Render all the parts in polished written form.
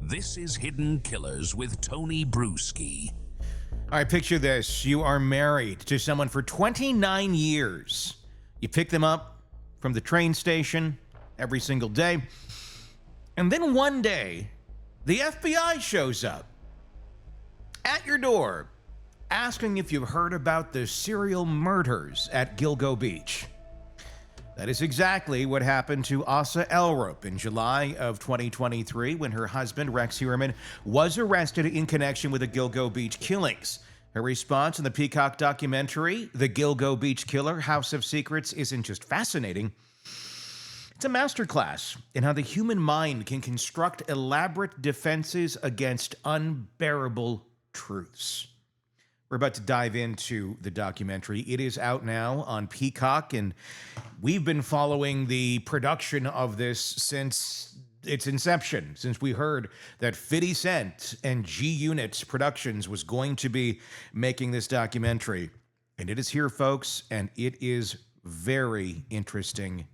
This is Hidden Killers with Tony Bruschi. All right, picture this. You are married to someone for 29 years. You pick them up from the train station every single day. And then one day, the FBI shows up at your door asking if you've heard about the serial murders at Gilgo Beach. That is exactly what happened to Assa in July of 2023 when her husband, Rex Heuermann, was arrested in connection with the Gilgo Beach killings. Her response in the Peacock documentary, The Gilgo Beach Killer, House of Secrets, isn't just fascinating. It's a masterclass in how the human mind can construct elaborate defenses against unbearable truths. We're about to dive into the documentary. It is out now on Peacock, and we've been following the production of this since its inception, since we heard that 50 Cent and G Unit Productions was going to be making this documentary. And it is here, folks, and it is very interesting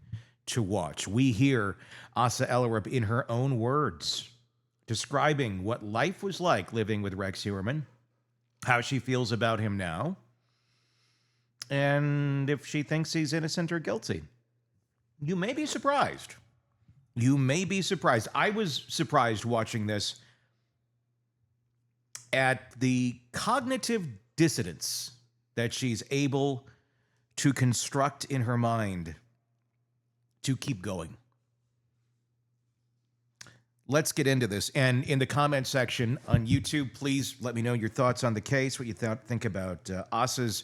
to watch. We hear Assa in her own words describing what life was like living with Rex Heuermann, how she feels about him now, and if she thinks he's innocent or guilty. You may be surprised. You may be surprised. I was surprised watching this at the cognitive dissonance that she's able to construct in her mind to keep going. Let's get into this. And in the comment section on YouTube, please let me know your thoughts on the case, what you think about Assa's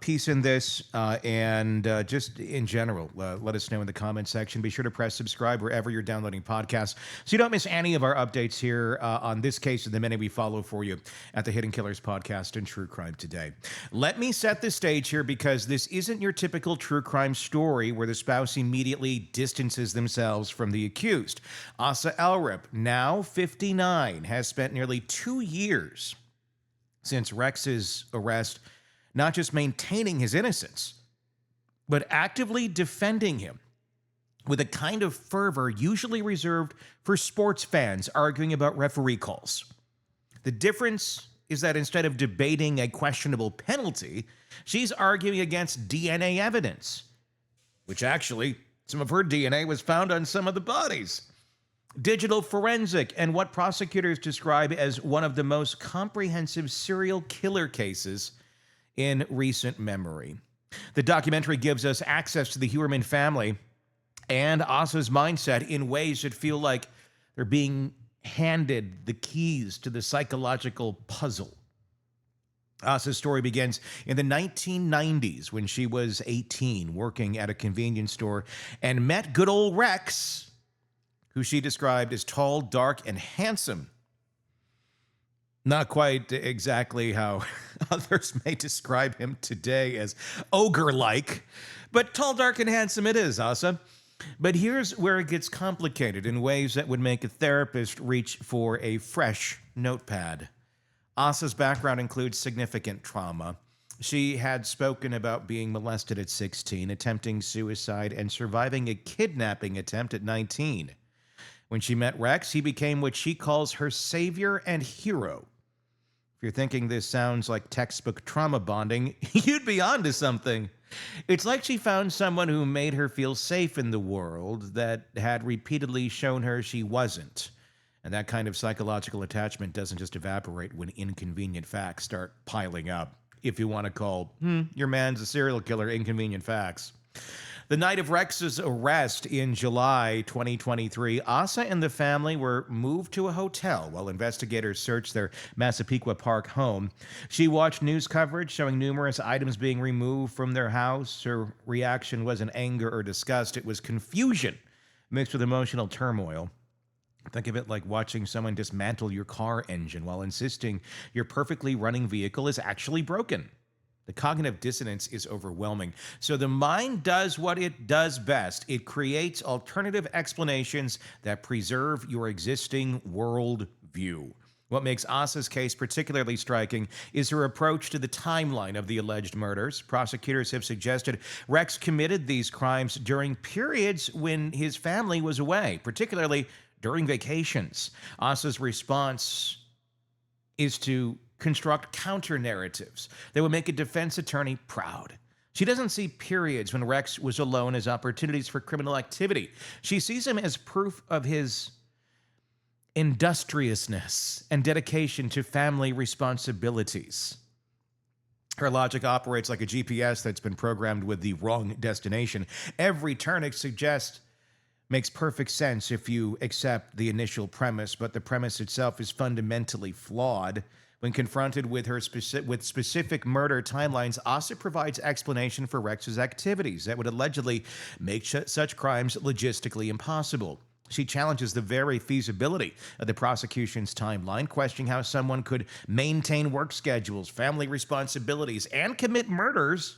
piece in this, and just in general. Let us know in the comment section. Be sure to press subscribe wherever you're downloading podcasts so you don't miss any of our updates here on this case and the many we follow for you at the Hidden Killers podcast and True Crime Today. Let me set the stage here because this isn't your typical true crime story where the spouse immediately distances themselves from the accused. Assa, now 59, has spent nearly 2 years since Rex's arrest, not just maintaining his innocence, but actively defending him with a kind of fervor usually reserved for sports fans arguing about referee calls. The difference is that instead of debating a questionable penalty, she's arguing against DNA evidence, which actually, some of her DNA was found on some of the bodies. Digital forensic, and what prosecutors describe as one of the most comprehensive serial killer cases in recent memory. The documentary gives us access to the Heuermann family and Assa's mindset in ways that feel like they're being handed the keys to the psychological puzzle. Assa's story begins in the 1990s when she was 18, working at a convenience store, and met good old Rex, who she described as tall, dark, and handsome. Not quite exactly how others may describe him today, as ogre-like, but tall, dark, and handsome it is, Assa. But here's where it gets complicated in ways that would make a therapist reach for a fresh notepad. Assa's background includes significant trauma. She had spoken about being molested at 16, attempting suicide, and surviving a kidnapping attempt at 19. When she met Rex, he became what she calls her savior and hero. If you're thinking this sounds like textbook trauma bonding, you'd be onto something. It's like she found someone who made her feel safe in the world that had repeatedly shown her she wasn't. And that kind of psychological attachment doesn't just evaporate when inconvenient facts start piling up. If you want to call your man's a serial killer inconvenient facts. The night of Rex's arrest in July 2023, Assa and the family were moved to a hotel while investigators searched their Massapequa Park home. She watched news coverage showing numerous items being removed from their house. Her reaction wasn't anger or disgust. It was confusion mixed with emotional turmoil. Think of it like watching someone dismantle your car engine while insisting your perfectly running vehicle is actually broken. The cognitive dissonance is overwhelming. So the mind does what it does best. It creates alternative explanations that preserve your existing world view. What makes Assa's case particularly striking is her approach to the timeline of the alleged murders. Prosecutors have suggested Rex committed these crimes during periods when his family was away, particularly during vacations. Assa's response is to construct counter narratives that would make a defense attorney proud. She doesn't see periods when Rex was alone as opportunities for criminal activity. She sees him as proof of his industriousness and dedication to family responsibilities. Her logic operates like a GPS that's been programmed with the wrong destination. Every turn it suggests makes perfect sense if you accept the initial premise, but the premise itself is fundamentally flawed. When confronted with her specific murder timelines, Assa provides explanation for Rex's activities that would allegedly make such crimes logistically impossible. She challenges the very feasibility of the prosecution's timeline, questioning how someone could maintain work schedules, family responsibilities, and commit murders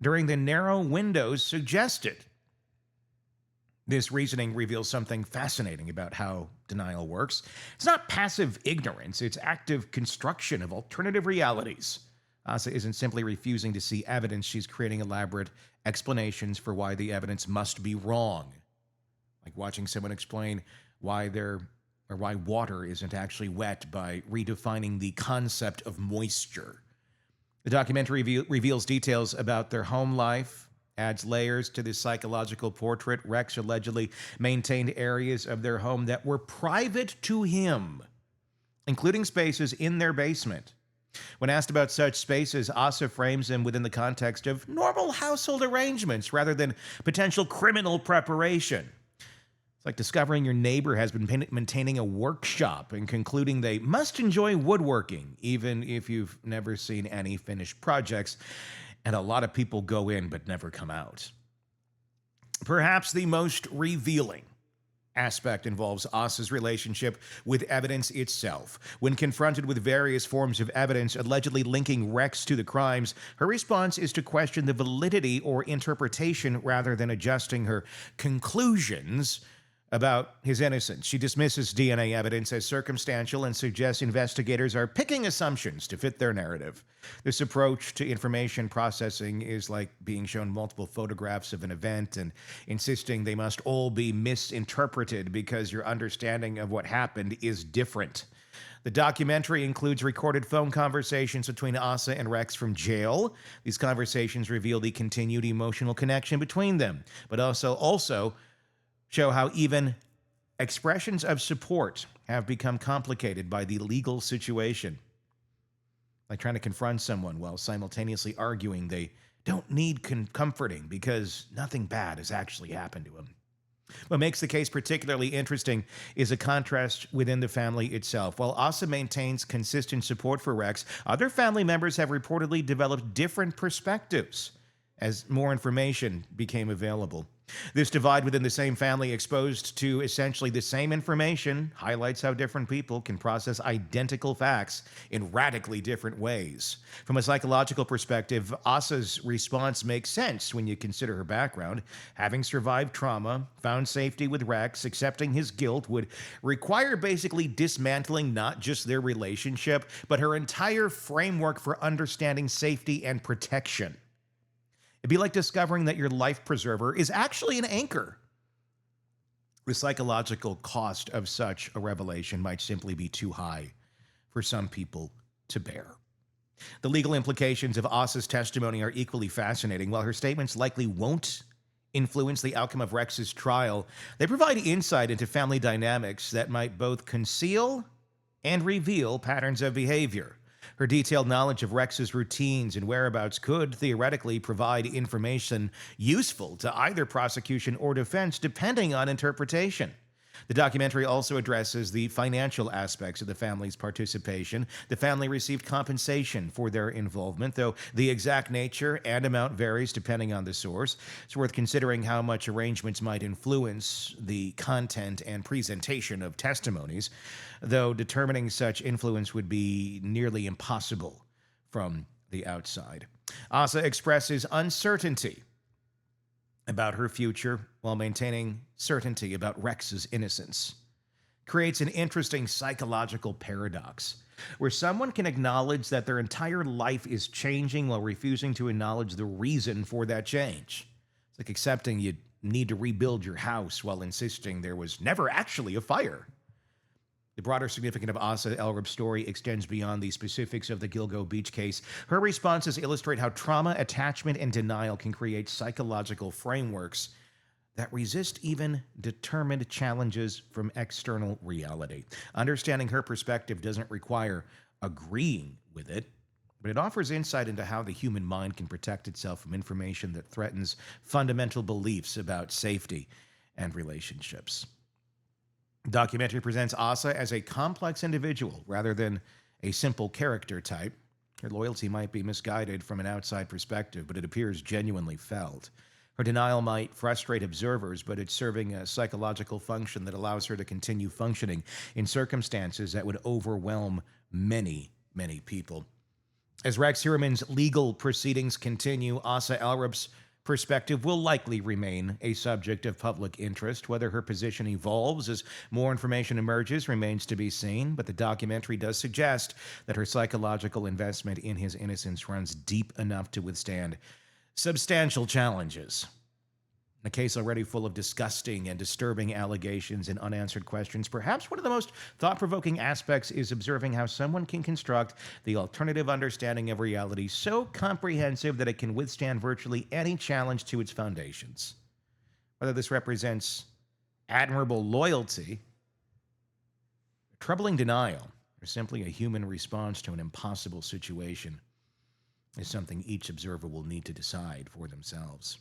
during the narrow windows suggested. This reasoning reveals something fascinating about how denial works. It's not passive ignorance, it's active construction of alternative realities. Assa isn't simply refusing to see evidence, she's creating elaborate explanations for why the evidence must be wrong. Like watching someone explain why water isn't actually wet by redefining the concept of moisture. The documentary reveals details about their home life, adds layers to the psychological portrait. Rex allegedly maintained areas of their home that were private to him, including spaces in their basement. When asked about such spaces, Assa frames them within the context of normal household arrangements rather than potential criminal preparation. It's like discovering your neighbor has been maintaining a workshop and concluding they must enjoy woodworking, even if you've never seen any finished projects. And a lot of people go in but never come out. Perhaps the most revealing aspect involves Assa's relationship with evidence itself. When confronted with various forms of evidence allegedly linking Rex to the crimes, her response is to question the validity or interpretation rather than adjusting her conclusions about his innocence. She dismisses DNA evidence as circumstantial and suggests investigators are picking assumptions to fit their narrative. This approach to information processing is like being shown multiple photographs of an event and insisting they must all be misinterpreted because your understanding of what happened is different. The documentary includes recorded phone conversations between Assa and Rex from jail. These conversations reveal the continued emotional connection between them, but also show how even expressions of support have become complicated by the legal situation. Like trying to confront someone while simultaneously arguing they don't need comforting because nothing bad has actually happened to him. What makes the case particularly interesting is a contrast within the family itself. While Assa maintains consistent support for Rex, other family members have reportedly developed different perspectives as more information became available. This divide within the same family, exposed to essentially the same information, highlights how different people can process identical facts in radically different ways. From a psychological perspective, Assa's response makes sense when you consider her background. Having survived trauma, found safety with Rex, accepting his guilt would require basically dismantling not just their relationship, but her entire framework for understanding safety and protection. It'd be like discovering that your life preserver is actually an anchor. The psychological cost of such a revelation might simply be too high for some people to bear. The legal implications of Assa's testimony are equally fascinating. While her statements likely won't influence the outcome of Rex's trial, they provide insight into family dynamics that might both conceal and reveal patterns of behavior. Her detailed knowledge of Rex's routines and whereabouts could theoretically provide information useful to either prosecution or defense, depending on interpretation. The documentary also addresses the financial aspects of the family's participation. The family received compensation for their involvement, though the exact nature and amount varies depending on the source. It's worth considering how much arrangements might influence the content and presentation of testimonies, though determining such influence would be nearly impossible from the outside. Assa expresses uncertainty about her future while maintaining certainty about Rex's innocence. Creates an interesting psychological paradox where someone can acknowledge that their entire life is changing while refusing to acknowledge the reason for that change. It's like accepting you need to rebuild your house while insisting there was never actually a fire. The broader significance of Assa Elrub's story extends beyond the specifics of the Gilgo Beach case. Her responses illustrate how trauma, attachment, and denial can create psychological frameworks that resist even determined challenges from external reality. Understanding her perspective doesn't require agreeing with it, but it offers insight into how the human mind can protect itself from information that threatens fundamental beliefs about safety and relationships. The documentary presents Assa as a complex individual rather than a simple character type. Her loyalty might be misguided from an outside perspective, but it appears genuinely felt. Her denial might frustrate observers, but it's serving a psychological function that allows her to continue functioning in circumstances that would overwhelm many, many people. As Rex Heuermann's legal proceedings continue, Assa Elrub's perspective will likely remain a subject of public interest. Whether her position evolves as more information emerges remains to be seen, but the documentary does suggest that her psychological investment in his innocence runs deep enough to withstand substantial challenges. In a case already full of disgusting and disturbing allegations and unanswered questions, perhaps one of the most thought-provoking aspects is observing how someone can construct the alternative understanding of reality so comprehensive that it can withstand virtually any challenge to its foundations. Whether this represents admirable loyalty, troubling denial, or simply a human response to an impossible situation is something each observer will need to decide for themselves.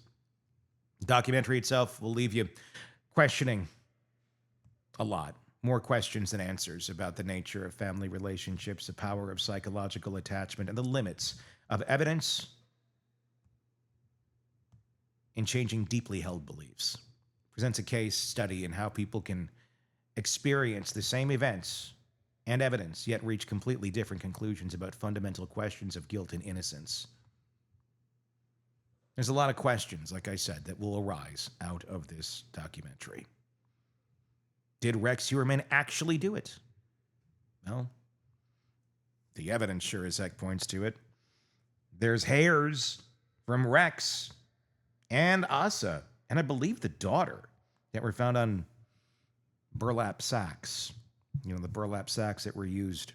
The documentary itself will leave you questioning a lot, more questions than answers about the nature of family relationships, the power of psychological attachment, and the limits of evidence in changing deeply held beliefs. It presents a case study in how people can experience the same events and evidence, yet reach completely different conclusions about fundamental questions of guilt and innocence. There's a lot of questions, like I said, that will arise out of this documentary. Did Rex Heuermann actually do it? Well, the evidence sure as heck points to it. There's hairs from Rex and Assa, and I believe the daughter, that were found on burlap sacks. You know, the burlap sacks that were used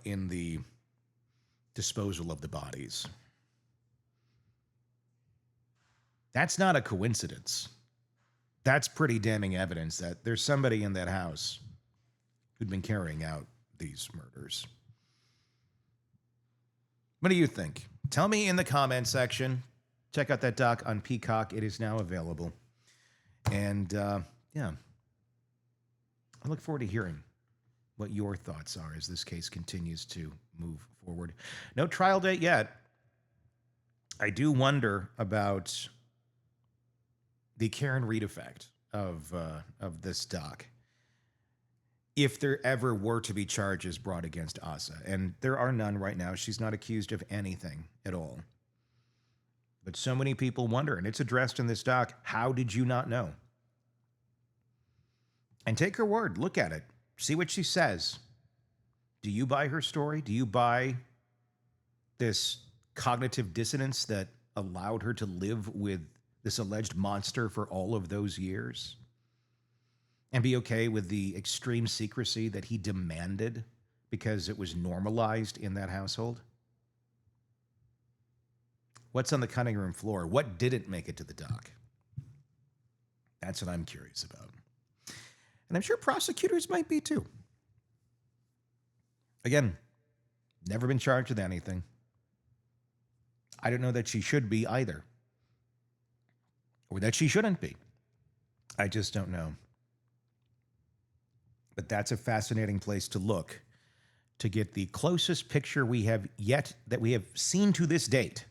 in the disposal of the bodies. That's not a coincidence. That's pretty damning evidence that there's somebody in that house who'd been carrying out these murders. What do you think? Tell me in the comment section. Check out that doc on Peacock. It is now available. And, yeah, I look forward to hearing what your thoughts are as this case continues to move forward. No trial date yet. I do wonder about the Karen Reed effect of this doc, if there ever were to be charges brought against Assa, and there are none right now. She's not accused of anything at all. But so many people wonder, and it's addressed in this doc, how did you not know? And take her word, look at it, see what she says. Do you buy her story? Do you buy this cognitive dissonance that allowed her to live with this alleged monster for all of those years? And be okay with the extreme secrecy that he demanded because it was normalized in that household? What's on the cutting room floor? What didn't make it to the doc? That's what I'm curious about. And I'm sure prosecutors might be too. Again, never been charged with anything. I don't know that she should be either, or that she shouldn't be. I just don't know. But that's a fascinating place to look to get the closest picture we have seen to this date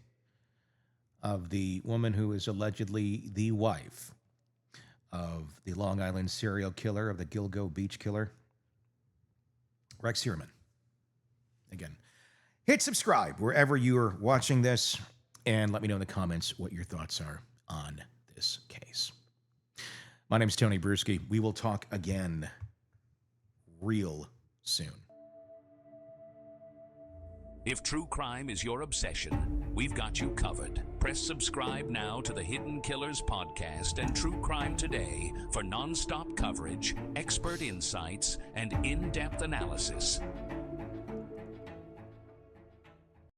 of the woman who is allegedly the wife of the Long Island serial killer, of the Gilgo Beach killer, Rex Heuermann. Again, hit subscribe wherever you're watching this, and let me know in the comments what your thoughts are on this case. My name is Tony Bruschi. We will talk again real soon. If true crime is your obsession, we've got you covered. Press subscribe now to the Hidden Killers podcast and True Crime Today for non-stop coverage, expert insights, and in-depth analysis.